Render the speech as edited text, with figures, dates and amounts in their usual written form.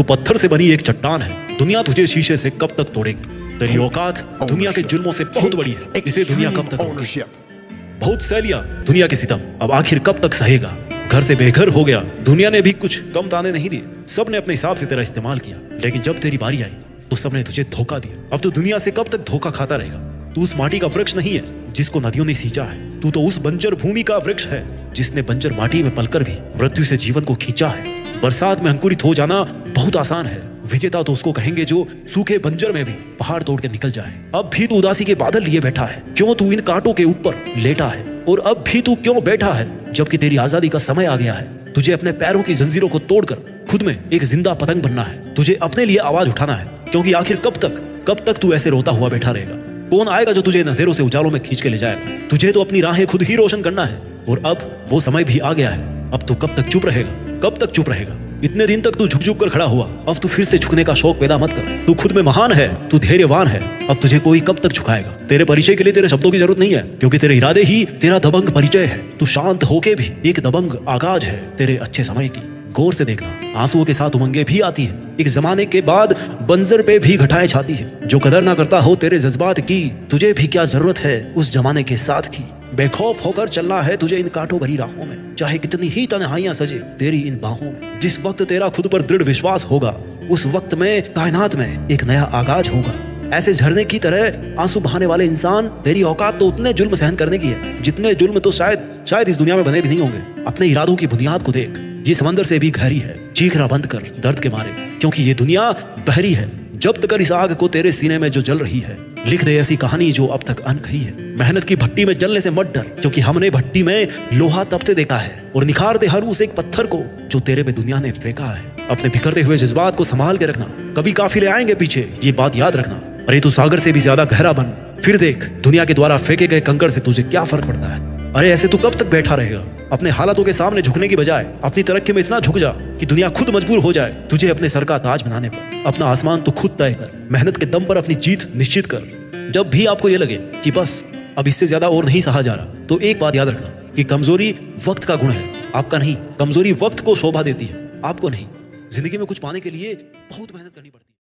तू पत्थर से बनी एक चट्टान है। दुनिया तुझे शीशे से कब तक तोड़ेगी? तेरी औकात दुनिया के जुल्मों से बहुत बड़ी है। इसे दुनिया कब तक रोकेगी? बहुत सह लिया दुनिया के सितम, अब आखिर कब तक सहेगा? घर से बेघर हो गया, दुनिया ने भी कुछ कम ताने नहीं दिए। सबने अपने हिसाब से तेरा इस्तेमाल किया, लेकिन जब तेरी बारी आई तो सबने तुझे धोखा दिया। अब तो दुनिया से कब तक धोखा खाता रहेगा? तू उस माटी का वृक्ष नहीं है जिसको नदियों ने सींचा है। तू तो उस बंजर भूमि का वृक्ष है जिसने बंजर माटी में पलकर भी मृत्यु से जीवन को खींचा है। बरसात में अंकुरित हो जाना बहुत आसान है। विजेता तो उसको कहेंगे जो सूखे बंजर में भी पहाड़ तोड़ के निकल जाए। अब भी तू उदासी के बादल लिए बैठा है, क्यों तू इन कांटों के ऊपर लेटा है? और अब भी तू क्यों बैठा है जबकि तेरी आजादी का समय आ गया है? तुझे अपने पैरों की जंजीरों को तोड़कर खुद में एक जिंदा पतंग बनना है। तुझे अपने लिए आवाज उठाना है, क्योंकि आखिर कब तक तू ऐसे रोता हुआ बैठा रहेगा? कौन आएगा जो तुझे इन अंधेरों से उजालों में खींच के ले जाएगा? तुझे तो अपनी राहें खुद ही रोशन करना है। और अब वो समय भी आ गया है। अब तू कब तक चुप रहेगा? कब तक चुप रहेगा? इतने दिन तक तू झुक झुक कर खड़ा हुआ, अब तू फिर से झुकने का शौक पैदा मत कर। तू खुद में महान है, तू धैर्यवान है। अब तुझे कोई कब तक झुकाएगा? तेरे परिचय के लिए तेरे शब्दों की जरूरत नहीं है, क्योंकि तेरे इरादे ही तेरा दबंग परिचय है। तू शांत होके भी एक दबंग आगाज है तेरे अच्छे समय की। गौर से देखना, आंसुओं के साथ उमंगे भी आती है। एक जमाने के बाद बंजर पे भी घटाएं छाती है। जो कदर ना करता हो तेरे जज्बात की, तुझे भी क्या जरूरत है उस जमाने के साथ की? बेखौफ होकर चलना है तुझे इन कांटों भरी राहों में, चाहे कितनी ही तन्हाइयां सजे तेरी इन बाहों में। जिस वक्त तेरा खुद पर दृढ़ विश्वास होगा, उस वक्त में कायनात में एक नया आगाज होगा। ऐसे झरने की तरह आंसू बहाने वाले इंसान, तेरी औकात तो उतने जुल्म सहन करने की है जितने जुल्म तो शायद इस दुनिया में बने भी नहीं होंगे। अपने इरादों की बुनियाद को देख, ये समंदर से भी गहरी है। चीखना बंद कर दर्द के मारे, क्योंकि ये दुनिया बहरी है। जब्त कर इस आग को तेरे सीने में जो जल रही है। लिख दे ऐसी कहानी जो अब तक अनकही है। मेहनत की भट्टी में जलने से मत डर, क्योंकि हमने भट्टी में लोहा तपते देखा है। और निखार दे हर उस एक पत्थर को जो तेरे पे दुनिया ने फेंका है। अपने बिखरते हुए जज्बात को संभाल के रखना, कभी काफिले आएंगे पीछे, ये बात याद रखना। अरे तू सागर से भी ज्यादा गहरा बन, फिर देख दुनिया के द्वारा फेंके गए कंकड़ से तुझे क्या फर्क पड़ता है। अरे ऐसे तू कब तक बैठा रहेगा? अपने हालातों के सामने झुकने की बजाय अपनी तरक्की में इतना झुक जा कि दुनिया खुद मजबूर हो जाए तुझे अपने सर का ताज बनाने पर। अपना आसमान तू खुद तय कर, मेहनत के दम पर अपनी जीत निश्चित कर। जब भी आपको ये लगे कि बस अब इससे ज्यादा और नहीं सहा जा रहा, तो एक बात याद रखना कि कमजोरी वक्त का गुण है, आपका नहीं। कमजोरी वक्त को शोभा देती है, आपको नहीं। जिंदगी में कुछ पाने के लिए बहुत मेहनत करनी पड़ती है।